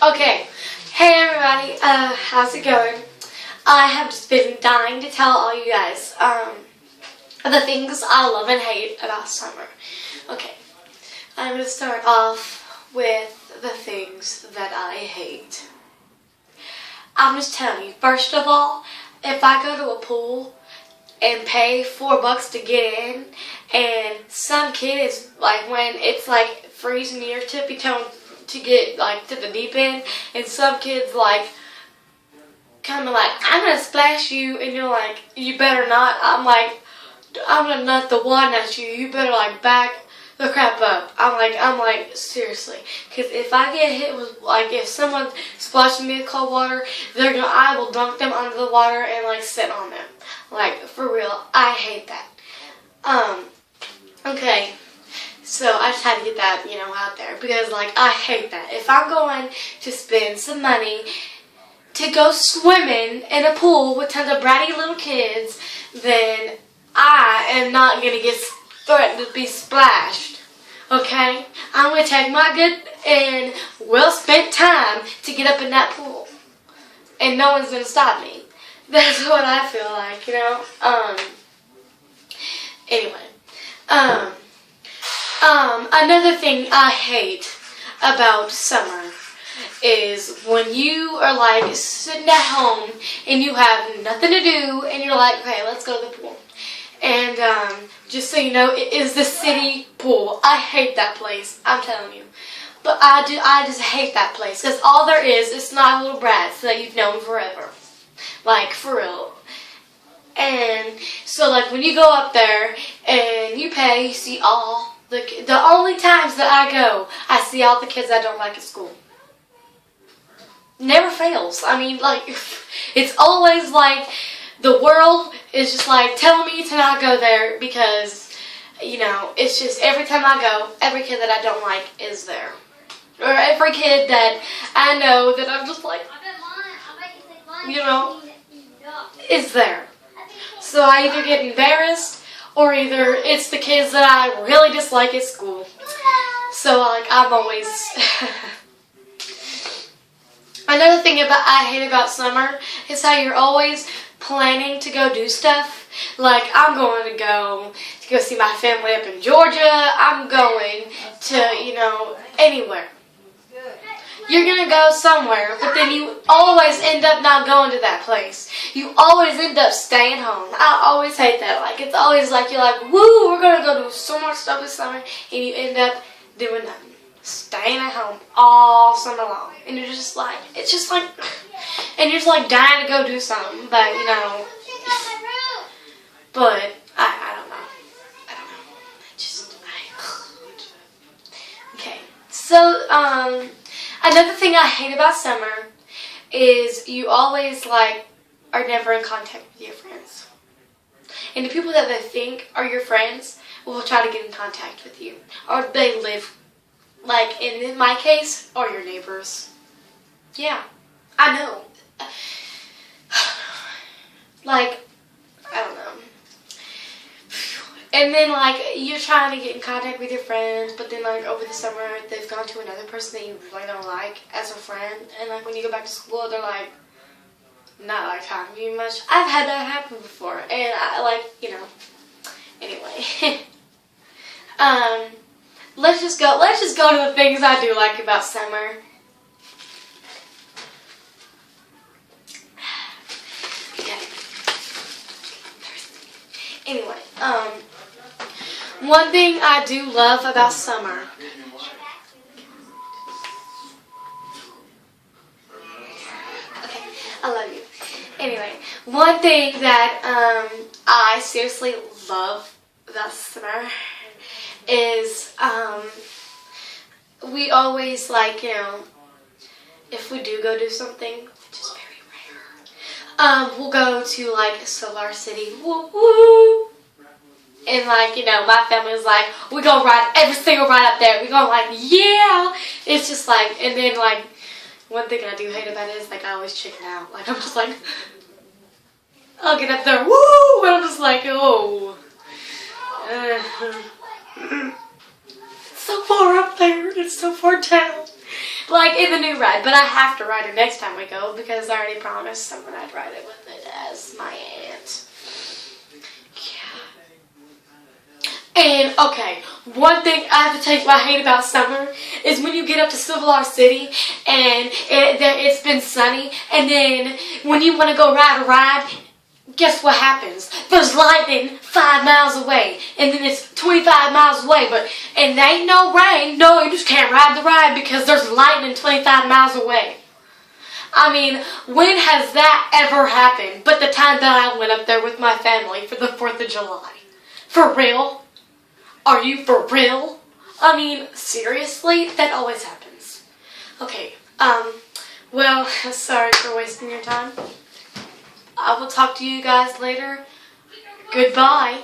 Okay, hey everybody, how's it going? I have just been dying to tell all you guys, the things I love and hate about summer. Okay, I'm going to start off with the things that I hate. I'm just telling you, first of all, if I go to a pool and pay $4 to get in, and some kid is like, when it's like freezing your tippy toe to get like to the deep end, and some kids like kind of like, I'm gonna splash you, and you're like, you better not. I'm like, I'm gonna nut the water at you. You better like back the crap up. I'm like seriously, because if I get hit with like, if someone splashes me with cold water, I will dunk them under the water and like sit on them. Like, for real, I hate that. Okay, so I just had to get that, out there, because, like, I hate that. If I'm going to spend some money to go swimming in a pool with tons of bratty little kids, then I am not going to get threatened to be splashed, okay? I'm going to take my good and well-spent time to get up in that pool, and no one's going to stop me. That's what I feel like, Anyway. Another thing I hate about summer is when you are like sitting at home and you have nothing to do and you're like, okay, let's go to the pool. And just so you know, it is the city pool. I hate that place, I'm telling you. But I just hate that place, because all there is snot little brats that you've known forever. Like, for real. And so, like, when you go up there and you pay, you see all the only times that I go, I see all the kids I don't like at school. Never fails. I mean, like, it's always like the world is just like telling me to not go there, because, it's just every time I go, every kid that I don't like is there. Or every kid that I know that I'm just like, is there. So I either get embarrassed, or either it's the kids that I really dislike at school. So, like, I'm always... Another thing I hate about summer is how you're always planning to go do stuff. Like, I'm going to go see my family up in Georgia. I'm going to, anywhere. You're going to go somewhere, but then you always end up not going to that place. You always end up staying home. I always hate that. Like, it's always like, you're like, woo, we're going to go do so much stuff this summer, and you end up doing nothing. Staying at home all summer long. And you're just like, it's just like, and you're just like dying to go do something, but, but, I don't know. Okay, so, another thing I hate about summer is you always, like, are never in contact with your friends. And the people that they think are your friends will try to get in contact with you. Or they live, like, in my case, or your neighbors. Yeah, I know. Like, I don't know. And then, like, you're trying to get in contact with your friends, but then, like, over the summer, they've gone to another person that you really don't like as a friend. And, like, when you go back to school, they're, like, not, like, talking to you much. I've had that happen before. And, anyway. Let's just go to the things I do like about summer. Okay. Anyway, one thing I do love about summer I love you. Anyway, one thing that I seriously love about summer is we always, like, if we do go do something, which is very rare, we'll go to, like, Solar City, woo woo, and, like, my family's like, we gonna ride every single ride up there, we gonna, like, yeah, it's just like, and then, like, one thing I do hate about it is, like, I always chicken out. Like, I'm just like, I'll get up there, woo, and I'm just like, oh. It's so far up there, it's so far down. Like in the new ride, but I have to ride it next time we go because I already promised someone I'd ride it with it as my aunt. Yeah. And okay, one thing I have to tell you what I hate about summer is when you get up to Civilized City and it's been sunny, and then when you want to go ride a ride, guess what happens? There's lightning 5 miles away, and then it's 25 miles away, and there ain't no rain. No, you just can't ride the ride because there's lightning 25 miles away. I mean, when has that ever happened but the time that I went up there with my family for the 4th of July? For real? Are you for real? I mean, seriously? That always happens. Okay, well, sorry for wasting your time. I will talk to you guys later. Goodbye.